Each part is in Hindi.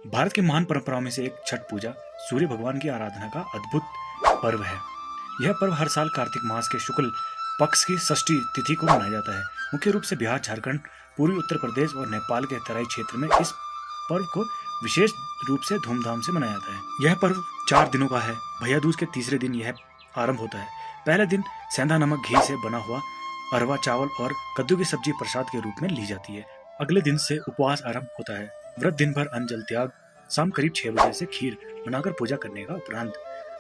भारत की महान परंपराओं में से एक छठ पूजा सूर्य भगवान की आराधना का अद्भुत पर्व है। यह पर्व हर साल कार्तिक मास के शुक्ल पक्ष की षष्ठी तिथि को मनाया जाता है। मुख्य रूप से बिहार, झारखंड, पूर्वी उत्तर प्रदेश और नेपाल के तराई क्षेत्र में इस पर्व को विशेष रूप से धूमधाम से मनाया जाता है। यह पर्व 4 दिनों का है। भैया दूज के तीसरे दिन यह आरंभ होता है। पहले दिन सेंधा नमक घी से बना हुआ अरवा चावल और कद्दू की सब्जी प्रसाद के रूप में ली जाती है। अगले दिन से उपवास आरंभ होता है। व्रत दिन भर अन्न जल त्याग, शाम करीब 6 बजे से खीर बनाकर पूजा करने का उपरांत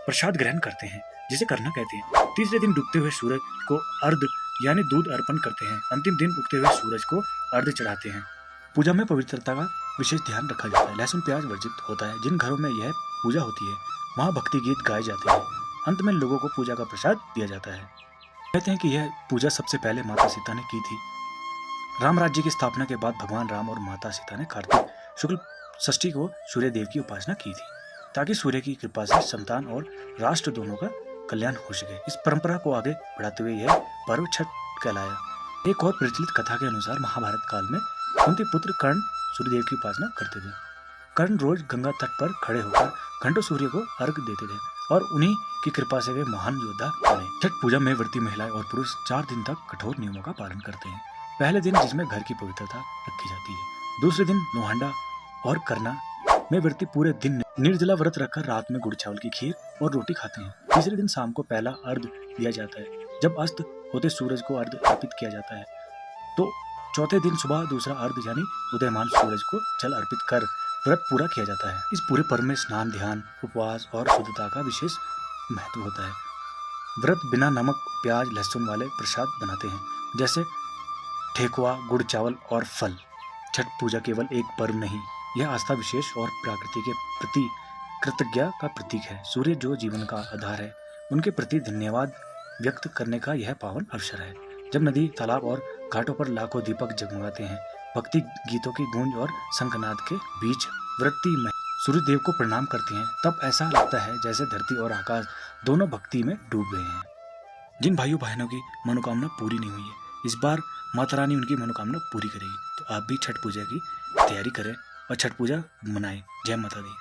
प्रसाद ग्रहण करते हैं, जिसे करना कहते हैं। तीसरे दिन डूबते हुए सूरज को अर्घ यानी दूध अर्पण करते हैं। अंतिम दिन उगते हुए सूरज को अर्घ चढ़ाते हैं। पूजा में पवित्रता का विशेष ध्यान रखा जाता है। लहसुन प्याज वर्जित होता है। जिन घरों में यह पूजा होती है वहाँ भक्ति गीत गाए जाते हैं। अंत में लोगों को पूजा का प्रसाद दिया जाता है। कहते हैं कि यह पूजा सबसे पहले माता सीता ने की थी। राम राज्य की स्थापना के बाद भगवान राम और माता सीता ने कार्तिक शुक्ल षष्ठी को सूर्य देव की उपासना की थी, ताकि सूर्य की कृपा से संतान और राष्ट्र दोनों का कल्याण हो सके। इस परंपरा को आगे बढ़ाते हुए यह पर्व छठ कहलाया। एक और प्रचलित कथा के अनुसार महाभारत काल में कुंती पुत्र कर्ण सूर्यदेव की उपासना करते थे। कर्ण रोज गंगा तट पर खड़े होकर घंटों सूर्य को अर्घ देते थे और उन्हीं की कृपा से वे महान योद्धा बने। छठ पूजा में व्रती महिलाएं और पुरुष 4 दिन तक कठोर नियमों का पालन करते हैं। पहले दिन जिसमें घर की पवित्रता रखी जाती है। दूसरे दिन नोहंडा और करना में व्रती पूरे दिन निर्जला व्रत रखकर रात में गुड़ चावल की खीर और रोटी खाते हैं। तीसरे दिन शाम को पहला अर्घ दिया जाता है, जब अस्त होते सूरज को अर्घ अर्पित किया जाता है। तो चौथे दिन सुबह दूसरा अर्घ यानी उदयमान सूरज को जल अर्पित कर व्रत पूरा किया जाता है। इस पूरे पर्व में स्नान, ध्यान, उपवास और शुद्धता का विशेष महत्व होता है। व्रत बिना नमक, प्याज, लहसुन वाले प्रसाद बनाते हैं, जैसे ठेकुआ, गुड़ चावल और फल। छठ पूजा केवल एक पर्व नहीं, यह आस्था, विशेष और प्रकृति के प्रति कृतज्ञता का प्रतीक है। सूर्य जो जीवन का आधार है, उनके प्रति धन्यवाद व्यक्त करने का यह पावन अवसर है। जब नदी, तालाब और घाटों पर लाखों दीपक जगमगाते हैं, भक्ति गीतों की गूंज और शंखनाद के बीच व्रती में सूर्य देव को प्रणाम करते हैं, तब ऐसा लगता है जैसे धरती और आकाश दोनों भक्ति में डूब गए हैं। जिन भाइयों बहनों की मनोकामना पूरी नहीं हुई है, इस बार माता रानी उनकी मनोकामना पूरी करेगी। तो आप भी छठ पूजा की तैयारी करें और छठ पूजा मनाएं। जय माता दी।